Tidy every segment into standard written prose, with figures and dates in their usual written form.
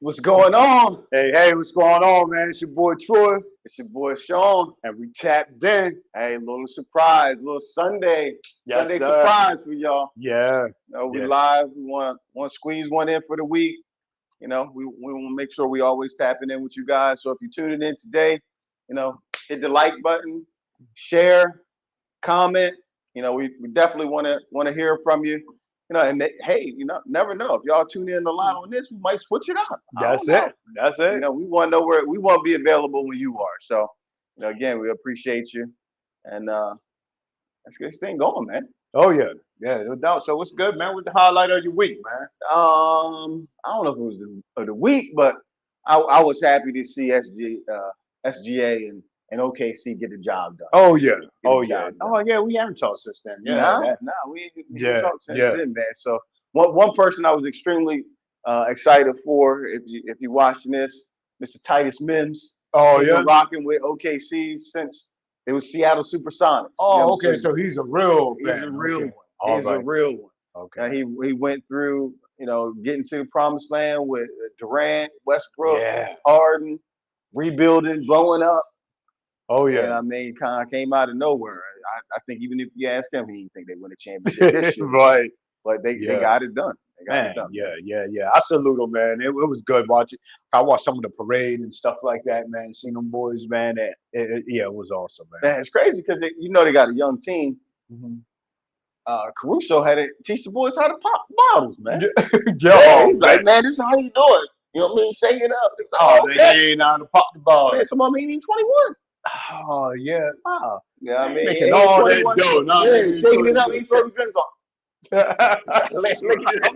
What's going on? Hey, what's going on, man? It's your boy Troy, It's your boy Sean. and we tapped in. Hey, little surprise, little Yes, Sunday sir. surprise for y'all. Yeah, We yeah, live. We want to squeeze one in for the week. We want to make sure we always tapping in with you guys. So if you're tuning in today, hit the like button, share, comment. We definitely want to hear from you. Hey, never know if y'all tune in a lot on this, we might switch it up. I don't that's know. it. That's it. We want to know where we want to be available when you are. So, again, we appreciate you, and let's get this thing going, man. Oh, yeah, yeah, no doubt. So, what's good, man? What's the highlight of your week, man? I don't know if it was the week, but I was happy to see SGA and OKC get the job done. Oh, yeah, Get the oh, yeah. job done. Oh, yeah, we haven't talked since then. Yeah, Nah, that, nah, we didn't yeah, talk since yeah. then, man. So one person I was extremely excited for, if you're watching this, Mr. Titus Mims. Oh, He's been yeah. rocking with OKC since it was Seattle SuperSonics. Oh, okay. So he's a real He's a fan. real Okay. one. All He's a right. real one. Okay. He went through, getting to the promised land with Durant, Westbrook, Yeah. Harden, rebuilding, blowing up. Oh, And yeah. I mean, kind of came out of nowhere. I think even if you ask him, he didn't think they win a championship this year. Right. But they Yeah. got it done. They got it Man, done, yeah, man. yeah, yeah. I salute them, man. It was good watching. I watched some of the parade and stuff like that, man. Seeing them boys, man. Yeah, it was awesome, man. Man, it's crazy because they got a young team. Mhm. Caruso had to teach the boys how to pop bottles, man. Yeah, Yo, he's man. like, man, this is how you do it. You know what I mean? Shake it up. It's like, Oh, oh, okay. they ain't out to pop the Man, ball. some of them ain't even 21. Oh, yeah. Wow. Yeah, I mean, Making he ain't all that 21. dough. Nah, Yeah, they ain't shaking it up. He 22. throw the drinks on. That's Lick it right. up.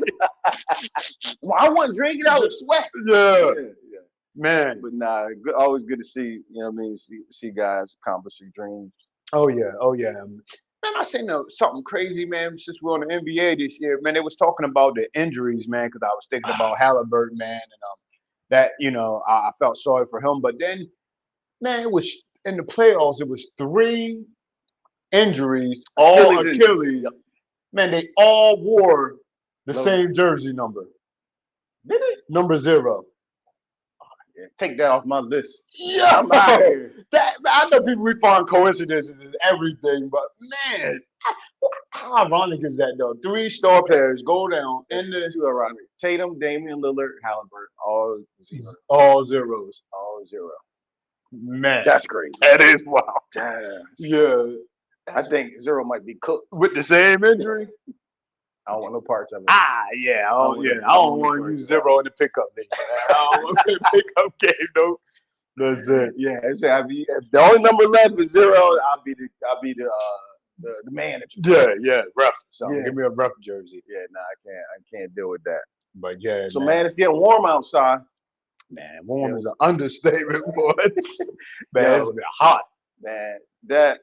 Well, I want to drink it out with sweat. Yeah, Yeah, yeah. man. But nah, always good to see, you know what I mean, see guys accomplish their dreams. Oh, yeah. Oh, yeah. Man, I seen something crazy, man, since we're on the NBA this year. Man, they was talking about the injuries, man, because I was thinking about Halliburton, man, and that, I felt sorry for him. But then, man, it was in the playoffs, it was three injuries, all Achilles injuries. Achilles. Yep. Man, they all wore the Love it. same jersey number, Did it? number 0. Yeah, take that off my list. Yo, I'm out of here. that I know people we find coincidences in everything, but man, how ironic is that though? Three star players go down That's in the too ironic. Tatum, Damian Lillard, Halliburton, all zero. all zeros. All zero. Man, That's crazy. that is wild. Damn. Yeah, I think zero might be cooked. with the same injury. I don't want no parts of it. Yeah, I don't want yeah. no, I I don't don't want no want to parts use of that. zero in the pickup game. Man. I don't want to pickup game though. That's it. Yeah, if the only number left is zero, I'll be the manager. Yeah, ref. So Yeah, give me a ref jersey. yeah. Nah, I can't deal with that. But yeah, So man. man, it's getting warm outside. Man, It's warm getting, is an understatement, boy. Man, it's yo, been hot. man, that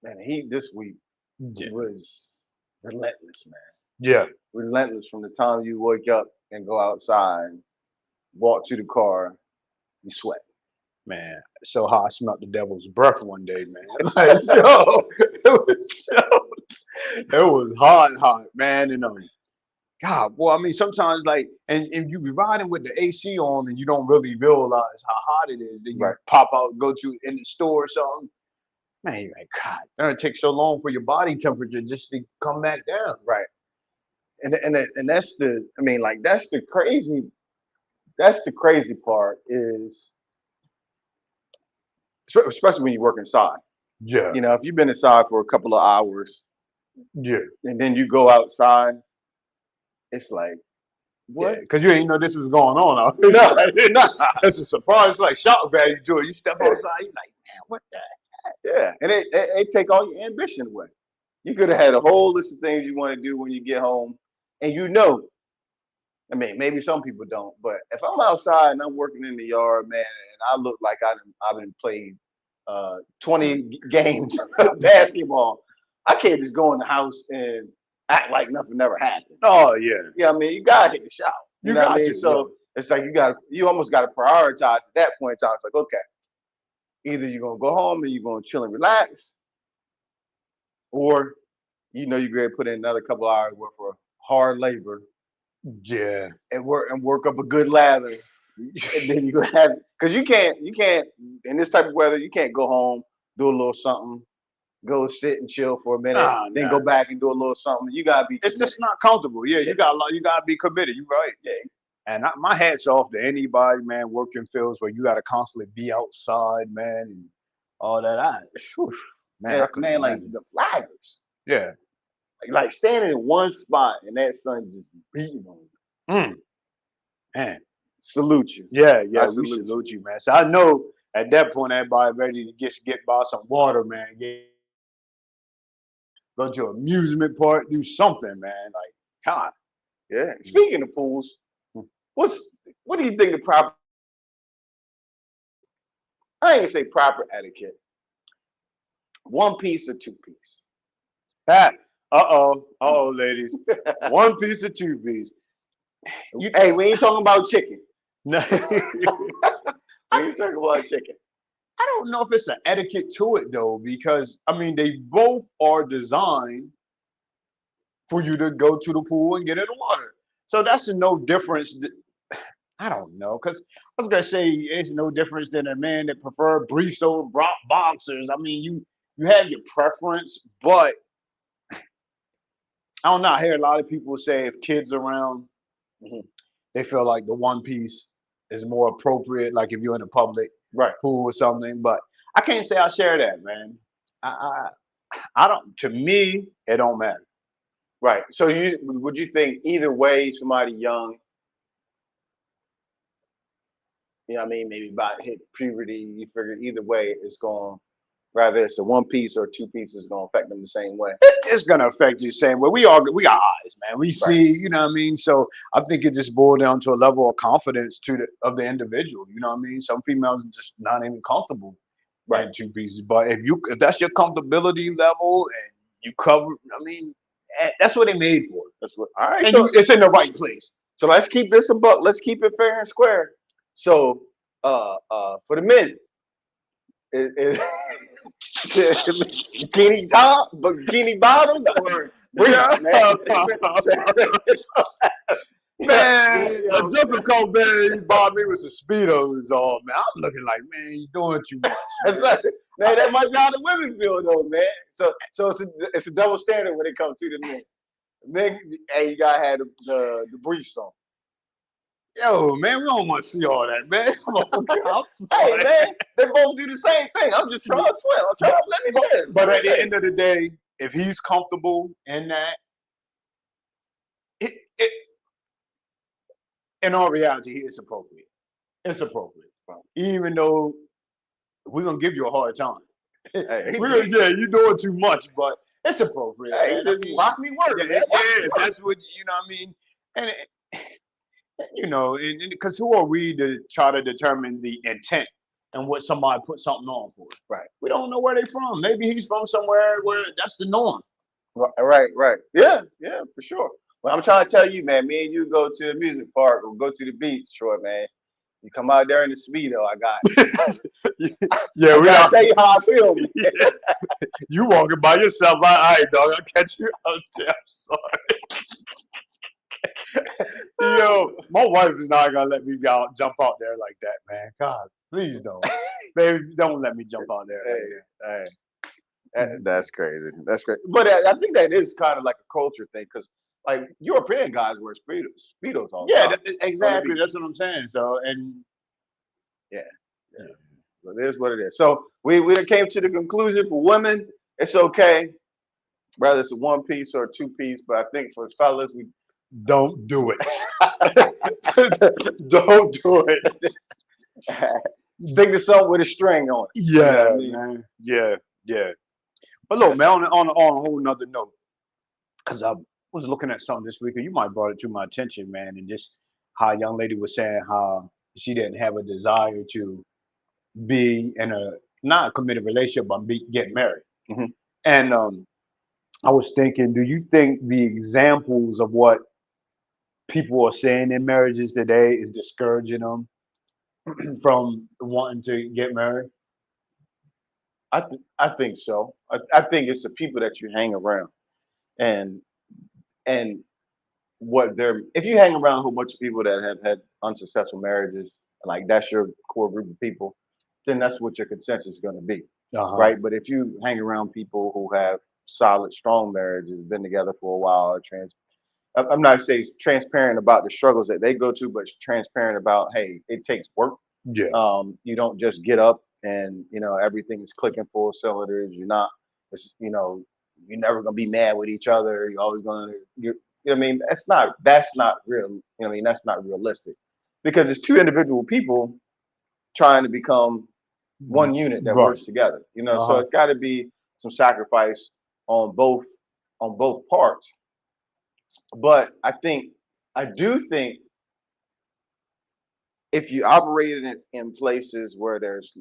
man, the heat this week Yeah. was relentless, man. Yeah. Relentless from the time you wake up and go outside, walk to the car, you sweat. Man, so hot. I smelled the devil's breath one day, man. Like, yo, it was hot, man. And God, boy, I mean, sometimes like, and you be riding with the AC on, and you don't really realize how hot it is. Then you Right, pop out, go to in the store or something. Man, you're like, God, it takes so long for your body temperature just to come back down. right. And that's I mean, like that's the crazy part is especially when you work inside. Yeah, If you've been inside for a couple of hours yeah, and then you go outside, it's like, yeah. what? Because you ain't know this was going on out No, here. no. It's a surprise, it's like shock value to it. You step Yeah, outside, you're like, man, what the? yeah. And it take all your ambition away. You could have had a whole list of things you want to do when you get home, and I mean, maybe some people don't, but if I'm outside and I'm working in the yard, man, and I look like I've been played 20 games of basketball, I can't just go in the house and act like nothing never happened. Oh yeah, I mean, you gotta take a shower. You you know what I got mean? to. Yeah. So it's like you almost gotta prioritize at that point in time. It's like, okay, either you're gonna go home and you're gonna chill and relax, or you're gonna put in another couple hours worth of hard labor Yeah. and work up a good lather, and then you go have because you can't in this type of weather you can't go home, do a little something, go sit and chill for a minute, Nah, then nah. go back and do a little something. You gotta be It's committed. just not comfortable. Yeah, Yeah, you gotta be committed. You're right. yeah, And my hat's off to anybody, man, working fields where you got to constantly be outside, man, and all that. Whew, man, yeah, I couldn't man. Like imagine. the flaggers, Yeah. like standing in one spot and that sun just beating on you. Mm, man. Salute you. Yeah, I yeah. We salute you. salute you, man. So I know at that point everybody ready to get by some water, man. Go to an amusement park, do something, man. Like, God. Yeah. Speaking of pools, what's what do you think the proper? I ain't gonna say proper etiquette. One piece or two piece. Ah, ladies. One piece or two piece. You, Hey, we ain't talking about chicken. no. We ain't talking about chicken. I don't know if it's an etiquette to it though, because I mean they both are designed for you to go to the pool and get in the water. So that's no difference. I don't know, because I was gonna say it's no difference than a man that prefer briefs over boxers. I mean, you have your preference, but I don't know. I hear a lot of people say if kids around, Mhm. they feel like the one piece is more appropriate, like if you're in a public Right, pool or something. But I can't say I share that, man. I don't. To me, it don't matter. right. So would you think either way, somebody young, you know what I mean, maybe about hit puberty, you figure either way it's going rather it's a one piece or two piece is gonna affect them the same way. It's gonna affect you the same way. We got eyes, man. We Right. see, you know what I mean. So I think it just boils down to a level of confidence of the individual. You know what I mean. Some females are just not even comfortable Right. in two pieces, but if that's your comfortability level and you cover, I mean, that's what they made for, That's what all right. and So it's in the right place. so let's keep this a buck. Let's keep it fair and square. So for the men, is bikini top, bikini bottoms, or briefs, Yeah. man. Man, You a know, jumping coat, man, he bought me with some speedos on, man. I'm looking like, man, you doing too much, that's man. right. Man, that might be how the women feel though, man. So it's a double standard when it comes to the men. Men, hey, you gotta have the briefs on. Yo, man, we don't want to see all that, man. Come on, I'm Hey, sorry. man, they both do the same thing. I'm just trying to swim. I'm trying to let me live. But Let at me the live. end of the day, if he's comfortable in that, it in all reality, it's appropriate. It's appropriate, even though we're gonna give you a hard time. Hey, Yeah, you're doing too much, but it's appropriate, hey, he man. I just mean, watch me work, yeah, man. Watch me if work. that's what you know. What I mean, and you know, because who are we to try to determine the intent and what somebody put something on for? Right, We don't know where they're from. Maybe he's from somewhere where that's the norm. right. Yeah, yeah, for sure. But I'm trying to tell you, man. Me and you go to the amusement park or go to the beach, Troy, man. You come out there in the speedo. Yeah, I we gotta are. tell you how I feel, man. You walking by yourself. All right, dog. I'll catch you out there. I'm sorry. Yo, my wife is not gonna let me go jump out there like that, man. God, please don't. Baby, don't let me jump out there like Hey, that. hey, that's crazy. That's crazy. But I think that is kind of like a culture thing because, like, European guys wear speedos all the Yeah, time on the exactly. beach. That's what I'm saying. So, and Yeah, yeah. But it is what it is. So we done came to the conclusion for women, it's okay, whether it's a one piece or a two piece. But I think for fellas, we don't do it. Don't do it. stick to something with a string on it. You know what I Yeah, mean? man. Yeah, yeah. But look, That's man, on a whole nother note, because I was looking at something this week, and you might brought it to my attention, man, and just how a young lady was saying how she didn't have a desire to be in a not a committed relationship, but get married. Mhm. And I was thinking, do you think the examples of what people are saying in marriages today is discouraging them from wanting to get married? I think so. I think it's the people that you hang around, and and what they're if you hang around a whole bunch of people that have had unsuccessful marriages, like that's your core group of people, then that's what your consensus is going to be, Uh-huh. right? But if you hang around people who have solid, strong marriages, been together for a while, are I'm not saying transparent about the struggles that they go to, but transparent about, hey, it takes work. Yeah. You don't just get up and everything is clicking full cylinders. You're not, it's, you're never gonna be mad with each other. You're always gonna, you know what I mean? That's not real. I mean, that's not realistic because it's two individual people trying to become one unit that Right. works together. So Uh-huh. it's got to be some sacrifice on both parts. But I do think if you operate in places where there's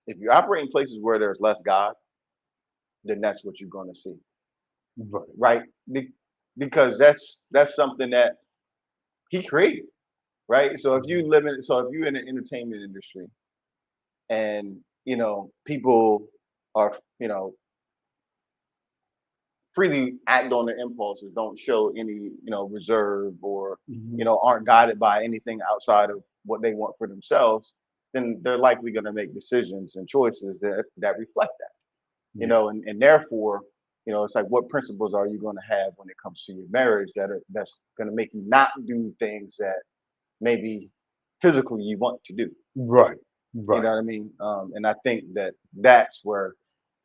if you operate in places where there's less God, then that's what you're going to see, Right. right? Because that's something that He created, right? Mhm. So if you're in the entertainment industry and people are freely act on their impulses, don't show any reserve or Mhm. aren't guided by anything outside of what they want for themselves, then they're likely going to make decisions and choices that reflect that. Yeah. And therefore, it's like what principles are you going to have when it comes to your marriage that's going to make you not do things that maybe physically you want to do. Right. You know Right. what I mean? And I think that's where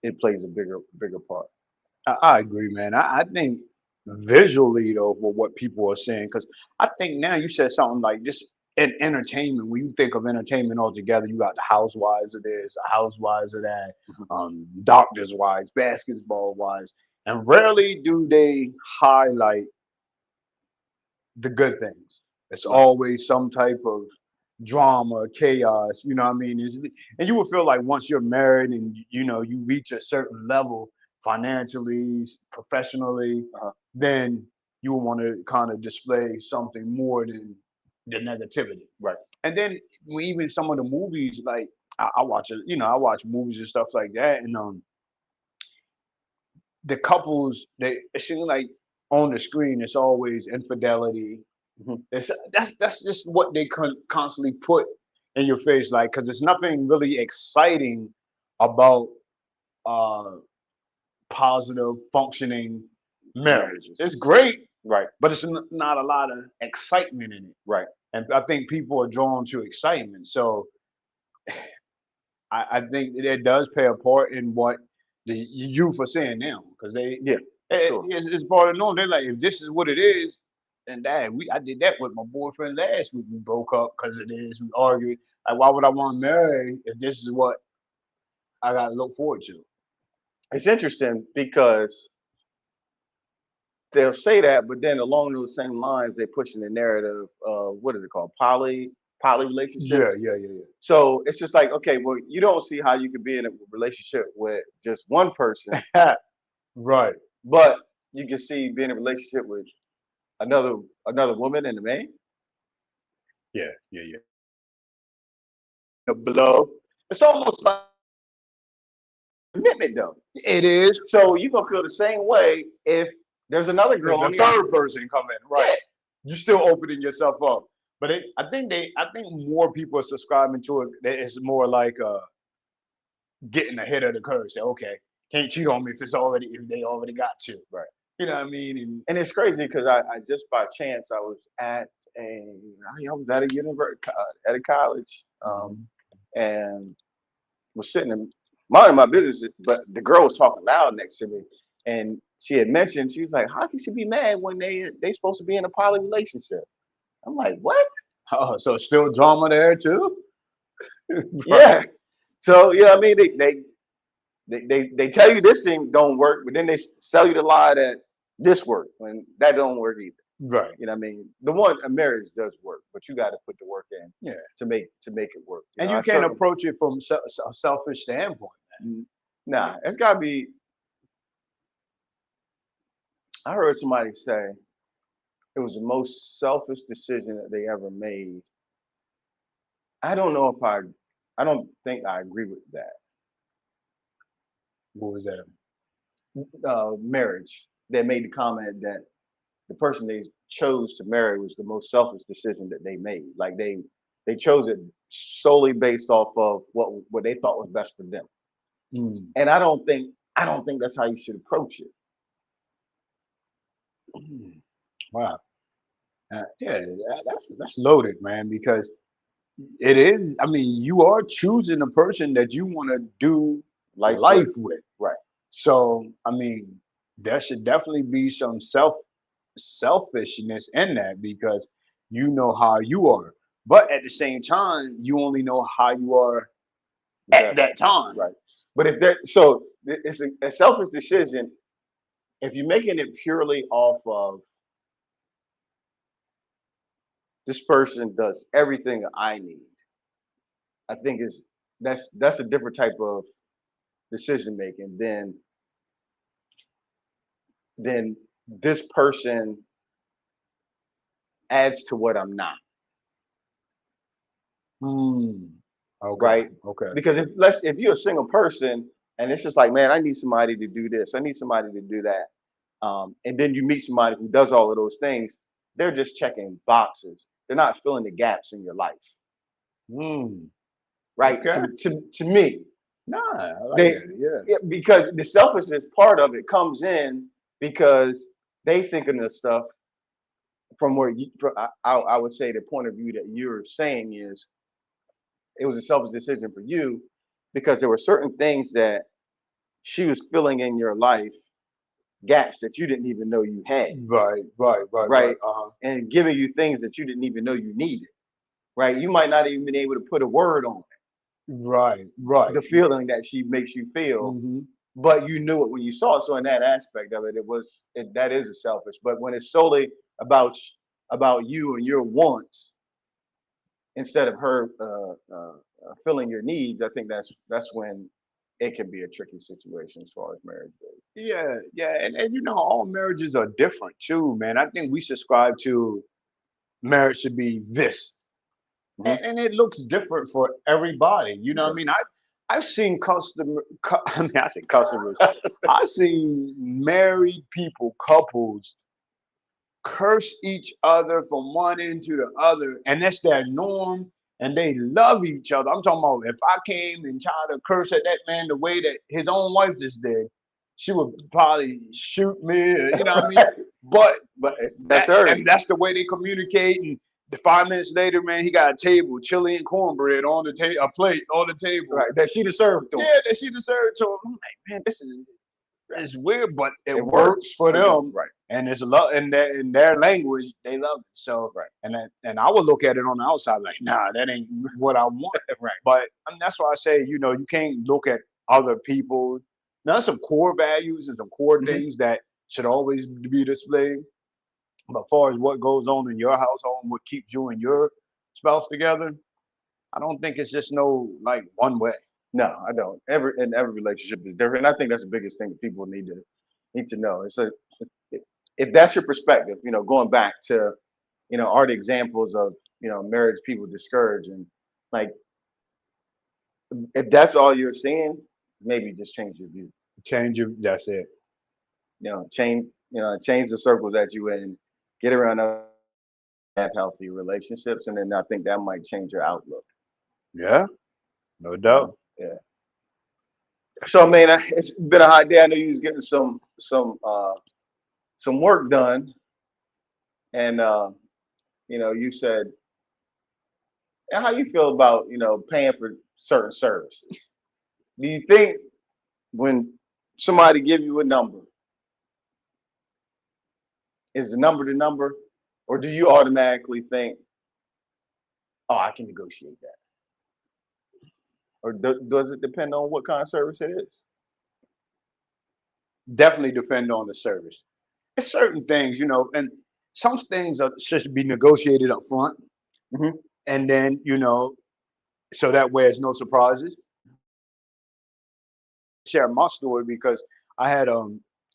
it plays a bigger part. I agree, man. I think visually though, for what people are saying, because I think now you said something like just in entertainment. When you think of entertainment altogether, you got the housewives of this, the housewives of that, Mhm. doctors' wives, basketball wives, and rarely do they highlight the good things. It's Right. always some type of drama, chaos. You know what I mean? And you would feel like once you're married and you reach a certain level financially, professionally, Uh-huh. then you will want to kind of display something more than the negativity. Right. And then even some of the movies, like I watch it, I watch movies and stuff like that, and the couples, it seems like on the screen it's always infidelity. Mhm. That's just what they constantly put in your face, like because there's nothing really exciting about uh positive functioning marriage. Marriages. It's great, Right. but it's not a lot of excitement in it, Right. and I think people are drawn to excitement. So I think it does play a part in what the youth are saying now, because Yeah. For sure. it's part of the norm. They're like, if this is what it is, then dad, I did that with my boyfriend last week. We broke up because of this. We argued. Like, why would I want to marry if this is what I got to look forward to? It's interesting because they'll say that, but then along those same lines, they push in the narrative of what is it called, poly Yeah, relationships. yeah, yeah, So it's just like, okay, well, you don't see how you could be in a relationship with just one person, yeah. Right. but you can see being in a relationship with another another woman and a man. Yeah, yeah, yeah. The blow. It's almost like commitment, though. It is. So you're gonna feel the same way if there's another girl The on the other. third person come in, right? Yeah, You're still opening yourself up. But I think more people are subscribing to it. It's more like getting ahead of the curve. Say, okay, can't cheat on me if they already got to. right. You know what I mean? And And it's crazy because I just by chance I was I was at a university at a college, Mhm. and was sitting and minding my business, but the girl was talking loud next to me, and she had mentioned she was like, "How can she be mad when they supposed to be in a poly relationship?" I'm like, "What?" Oh, so still drama there too. Right. Yeah. So I mean, they tell you this thing don't work, but then they sell you the lie that this work when that don't work either. Right. You know what I mean? The one a marriage does work, but you got to put the work in Yeah. to make it work. And I you can't certainly approach it from a selfish standpoint. nah. It's got to be. I heard somebody say it was the most selfish decision that they ever made. I don't know if I don't think I agree with that. What was that? Marriage that made the comment that the person they chose to marry was the most selfish decision that they made. Like they chose it solely based off of what they thought was best for them. Mm. And I don't think that's how you should approach it. Wow. Yeah, that's loaded, man, because it is. I mean, you are choosing a person that you want to do Life life with with. right. So, I mean, there should definitely be some selfishness in that because you know how you are. But at the same time, you only know how you are at Exactly. that time. Right. But if that so it's a selfish decision if you're making it purely off of this person does everything I need. I think is that's a different type of decision making than this person adds to what I'm not, Hmm. Okay. right? Okay. Because if you're a single person and it's just like, man, I need somebody to do this, I need somebody to do that, and then you meet somebody who does all of those things, they're just checking boxes. They're not filling the gaps in your life, Hmm. right? Okay. To me, Nah, I like they that. Yeah. yeah, because the selfishness part of it comes in because they thinking of stuff from where I would say the point of view that you're saying is it was a selfish decision for you because there were certain things that she was filling in your life gaps that you didn't even know you had, Right. Right. Right. Right. right? Uh-huh. And giving you things that you didn't even know you needed, right? You might not even been able to put a word on Right. it, Right. the feeling that she makes you feel, Mm-hmm. but you knew it when you saw it. So in that aspect of it, that is a selfish. But when it's solely about about you and your wants instead of her filling your needs, I think that's when it can be a tricky situation as far as marriage goes. Yeah, yeah, and you know, all marriages are different too, man. I think we subscribe to marriage should be this, Hmm. and it looks different for everybody. You know what I mean? Yes. I've seen I mean, I say customers. I've seen married people, couples curse each other from one end to the other, and that's their norm, and they love each other. I'm talking about if I came and tried to curse at that man the way that his own wife just did, she would probably shoot me, or, you know what I mean? But But that's her, that's the way they communicate. And the 5 minutes later, man, he got a table, chili and cornbread on the table, a plate on the table. right? That she deserved to him. Yeah, that she deserved to him. I'm like, man, this is it's weird, but it It works works for for them, them, right? and it's love in their language. They love it. So, Right. and I would look at it on the outside like, nah, that ain't what I want. Right. But I mean, that's why I say, you know, you can't look at other people. Now, there's some core values and some core Hmm. things that should always be displayed. But as far as what goes on in your household and what keeps you and your spouse together, I don't think it's just no like one way. No, I don't. Every relationship is different. I think that's the biggest thing that people need to know. It's a if that's your perspective, going back to, are the examples of, marriage people discourage and like if that's all you're seeing, maybe just change your view. Change your. That's it. Change the circles that you in, get around other have healthy relationships, and then I think that might change your outlook. Yeah, no You know, doubt. yeah. So, man, it's been a hot day. I know you was getting some work done, and you said, and how you feel about paying for certain services? Do you think when somebody give you a number, is the number the number, or do you automatically think, oh, I can negotiate that, or does it depend on what kind of service it is? Definitely depend on the service. It's certain things, you know, and some things should be negotiated up front, Hmm. and then so that way there's no surprises. Share my story because I had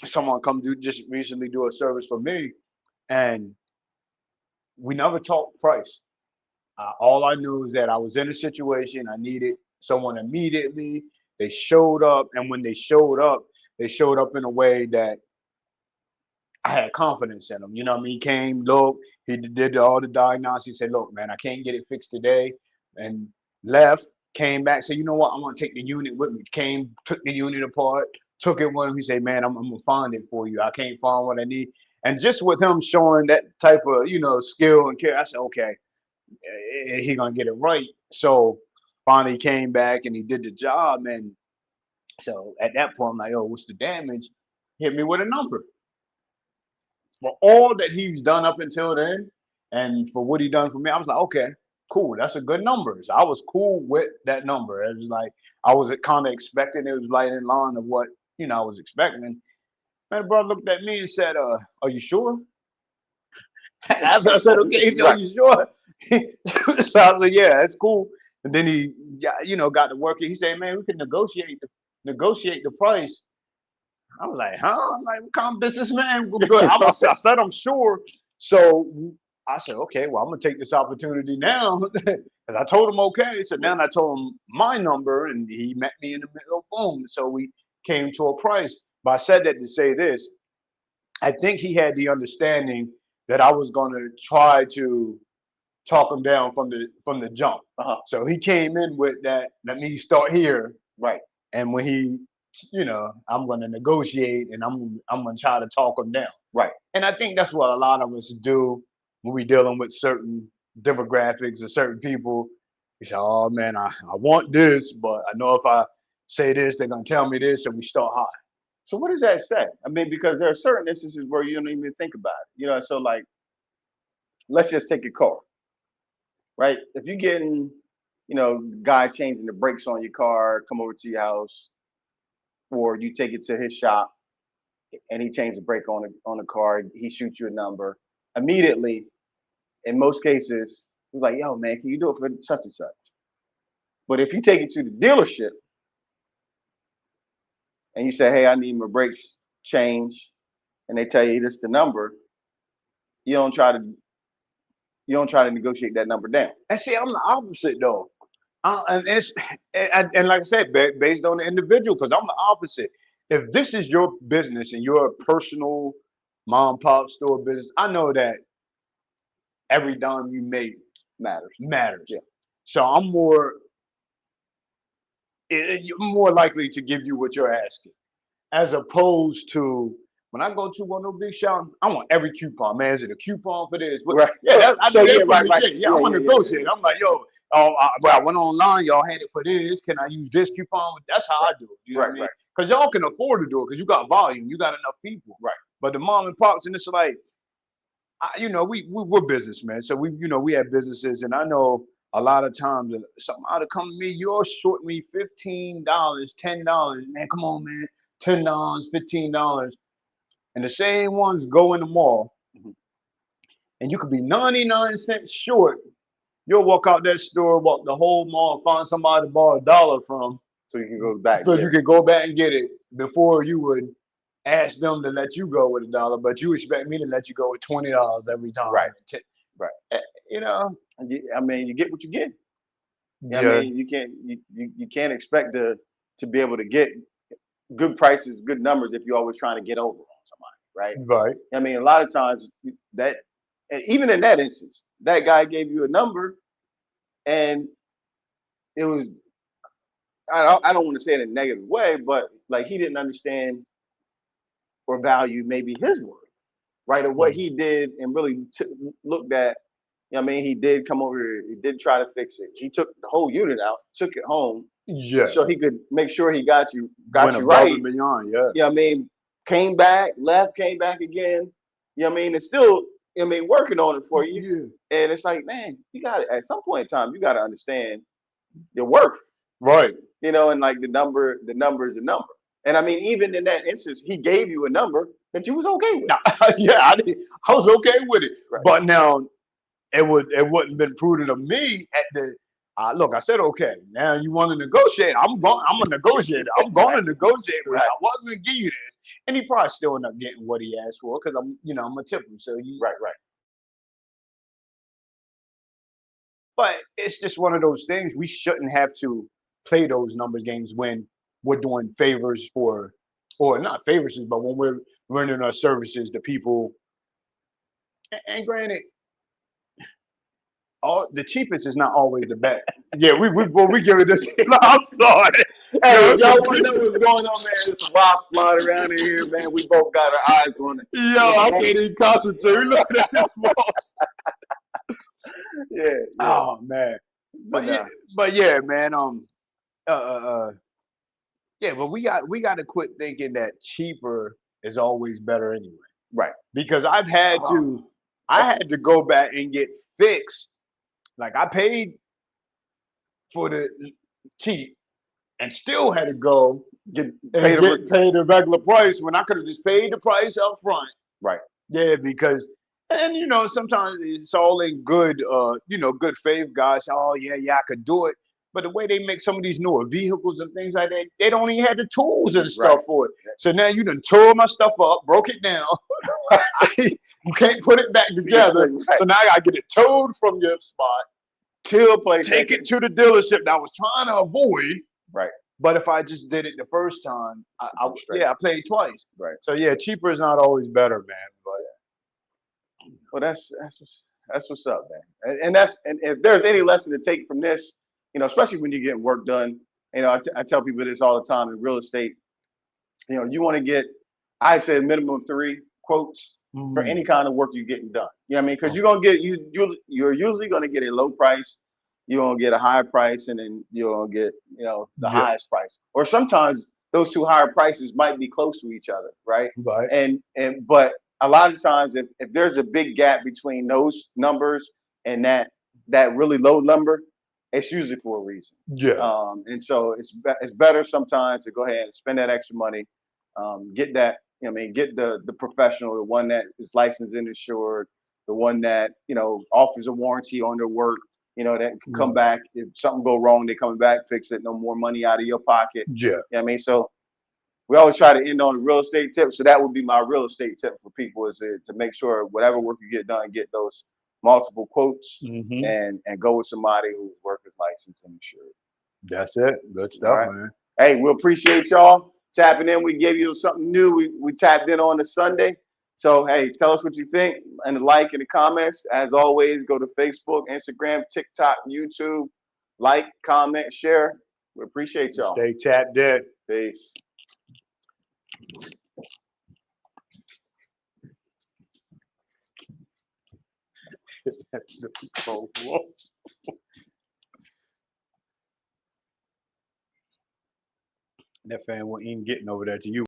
someone come do just recently do a service for me, and we never talked price. All I knew is that I was in a situation I needed someone immediately. They showed up, and when they showed up in a way that I had confidence in him. You know what I mean? He came, look, he did all the diagnostics. He said, look, man, I can't get it fixed today. And left, came back, said, you know what? I'm going to take the unit with me. Came, took the unit apart, took it with him. He said, man, I'm going to find it for you. I can't find what I need. And just with him showing that type of, skill and care, I said, okay, he going to get it right. So finally he came back and he did the job. And so at that point, I'm like, oh, what's the damage? Hit me with a number for all that he's done up until then, and for what he done for me. I was like, okay, cool, that's a good number. So I was cool with that number. It was like I was kind of expecting. It was right in line of what I was expecting. And man, the brother looked at me and said, "Are you sure?" After I said, "Okay," he said, "Are Right. you sure?" So I was like, "Yeah, that's cool." And then he, got to work. He said, "Man, we can negotiate the price." I was like, huh? I'm like, what kind of businessman? I said, I'm sure. So I said, okay, well, I'm gonna take this opportunity now. Because I told him okay. So then I told him my number and he met me in the middle. Boom. So we came to a price. But I said that to say this. I think he had the understanding that I was gonna try to talk him down from the jump. Uh-huh. So he came in with that, let me start here. Right. And when he, I'm going to negotiate and I'm going to try to talk him down. Right. And I think that's what a lot of us do when we're dealing with certain demographics or certain people. We say, oh man, I want this, but I know if I say this, they're going to tell me this, and we start high. So what does that say? I mean, because there are certain instances where you don't even think about it. So like, let's just take a car, right? If you're getting, guy changing the brakes on your car, come over to your house, or you take it to his shop and he changed the brake on the car, he shoots you a number immediately. In most cases, he's like, "Yo, man, can you do it for such and such?" But if you take it to the dealership and you say, "Hey, I need my brakes changed," and they tell you this the number, you don't try to you don't try to negotiate that number down. And see, I'm the opposite though. And it's and like I said, based on the individual, because I'm the opposite. If this is your business and you're a personal mom and pop store business, I know that every dime you make matters. Yeah. So you're more likely to give you what you're asking, as opposed to when I go to one of those big shops, I want every coupon. Man, is it a coupon for this? Right. Yeah, I So do yeah, that for right, me. right. Yeah, I want to negotiate. I'm like, yo, well, I went online. Y'all had it for this. Can I use this coupon? That's how I do it. You know what I Right, mean? right. Because y'all can afford to do it because you got volume. You got enough people. Right. But the mom and pops, and it's like, we're businessmen. So we have businesses, and I know a lot of times somebody come to me, you're short me $15, $10. Man, come on, man, $10, $15. And the same ones go in the mall, Mhm. and you could be 99 cents short. You'll walk out that store, walk the whole mall, find somebody to borrow $1 from, So you can go back and so get you it. can go back and get it before you would ask them to let you go with $1. But you expect me to let you go with $20 every time. Right. Right. Eh, You know, I mean, you get what you get. I yeah, mean, you can't expect to be able to get good prices, good numbers if you're always trying to get over on somebody, right? right, I mean, a lot of times that, and even in that instance, that guy gave you a number, and it was I don't want to say it in a negative way, but like he didn't understand or value maybe his work, right? Or what mm, he did and really looked at. I mean, he did come over here, he did try to fix it. He took the whole unit out, took it home, yeah, so he could make sure he got went you above right. and beyond, yeah, I mean, came back, left, came back again. I mean, it's still, I mean, working on it for you. yeah, And it's like, man, you got to, at some point in time, you got to understand your work, right, and like the number is the number. And I mean, even in that instance, he gave you a number that you was okay with. now, yeah, I was okay with it, Right. but now it wouldn't been prudent of me at the. Look, I said okay. Now you want to negotiate? I'm a negotiator. I'm going Right. to negotiate with it. Right. I wasn't going to give you this, and he probably still ended up getting what he asked for because I'm a tip him. So Right. Right. but it's just one of those things. We shouldn't have to play those numbers games when we're doing favors for, or not favors, but when we're rendering our services to people. And granted, all the cheapest is not always the best. Yeah, we give it this. No, I'm sorry. Hey, Yo, if it's y'all some want to know what's going on, man, there's some rocks flying around in here, man. We both got our eyes on it. Yo, I can't even concentrate. Look at this boss. Yeah, yeah. Oh man. So But yeah, now, man. Uh, uh, uh, yeah, but we got to quit thinking that cheaper is always better anyway. right. Because I had to go back and get fixed. Like I paid for the cheap and still had to go Get and paid get paid the regular price when I could have just paid the price up front. right. Yeah, because and sometimes it's all in good good faith. Guys, oh yeah, I could do it. But the way they make some of these newer vehicles and things like that, they don't even have the tools and stuff Right. for it. So now you done tore my stuff up, broke it down. You can't put it back together. Right. So now I gotta get it towed from your spot, Till place. take it to the dealership that I was trying to avoid. Right. But if I just did it the first time, Straight. I paid twice. Right. So yeah, cheaper is not always better, man. But Well, that's what's up, man. And if there's any lesson to take from this, especially when you're getting work done, I tell people this all the time in real estate. You want to get, I say, minimum 3 quotes for any kind of work you're getting done. You know what I mean? Because you're gonna get you're usually gonna get a low price, you're gonna get a higher price, and then you're gonna get the Yeah. highest price. Or sometimes those two higher prices might be close to each other, right? Right. But a lot of times if there's a big gap between those numbers and that really low number, it's usually for a reason. Yeah. And so it's better sometimes to go ahead and spend that extra money, get that, get the professional, the one that is licensed and insured, the one that offers a warranty on their work, that can come back if something go wrong, they coming back, fix it, no more money out of your pocket. Yeah. You know what I mean? So we always try to end on a real estate tip. So that would be my real estate tip for people is to make sure whatever work you get done, get those multiple quotes and go with somebody whose work is licensed and insured. That's it. Good stuff, All right. man. Hey, we appreciate y'all tapping in. We gave you something new. We tapped in on the Sunday. So, hey, tell us what you think and like in the comments. As always, go to Facebook, Instagram, TikTok, YouTube. Like, comment, share. We appreciate y'all. Stay tapped in. Peace. That fan wasn't even getting over there to you.